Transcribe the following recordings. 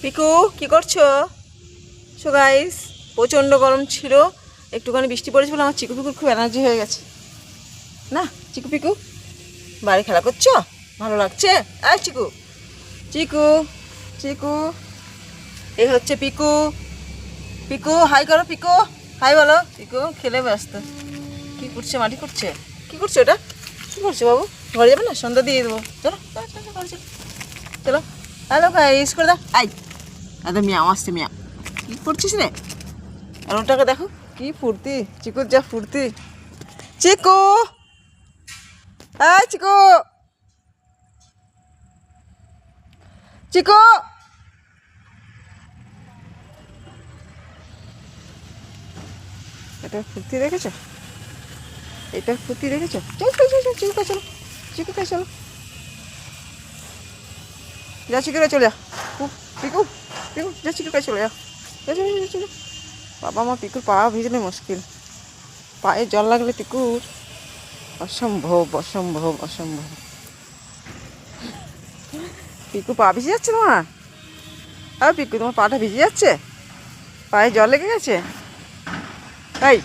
পিকু কি করছো? So guys, প্রচণ্ড গরম ছিল, একটুখানি বৃষ্টি পড়েছিল, আমার চিকু পিকুর খুব এনার্জি হয়ে গেছে না। চিকু পিকু বাড়ি খেলা করছো, ভালো লাগছে? আয় চিকু, চিকু, চিকু, এই হচ্ছে পিকু। পিকু হাই করো, পিকু হাই বলো। পিকু খেলে ব্যস্ত। কি করছে? মাটি করছে? কি করছে ওটা? কি করছে বাবু? ঘরে যাবে না? সন্ধ্যা দিয়ে দেবো। চলো চলো চলো ঘরে চলো। চলো হ্যালো গাইস করে দাও। আই আরে মিয়াও আসছে, মিয়া কি করছিস রে? আর ওটাকে দেখো কি ফুর্তি, চিকুর যা ফুর্তি। চিকু, এই চিকু, চিকু, এটা ফুর্তি দেখেছো? এটা ফুর্তি দেখেছো? চল চল চল চল, চিকু কাছে চলো, চিকু কাছে চলো, যা চিকুরে চলে যা। পিকু, পিকু যা চিকুর কাছে চলে যা, যা চলে যা চলে। বাবা মা পিকুর পা ভিজলে মুশকিল, পায়ে জল লাগলে পিকুর অসম্ভব অসম্ভব অসম্ভব। পিকু পা ভিজে যাচ্ছে তোমার? আর পিকু তোমার পাটা ভিজে যাচ্ছে, পায়ে জল লেগে গেছে? তাই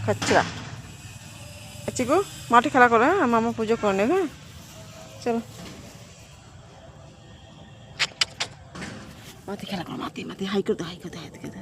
খাচ্ছিরা। চিকু মাঠে খেলা করে, হ্যাঁ মামা পুজো করে নেবে। হ্যাঁ চলো মাঠে খেলা করো, মাঠে মাঠে হাই করতে হাই করতে হাই করতে।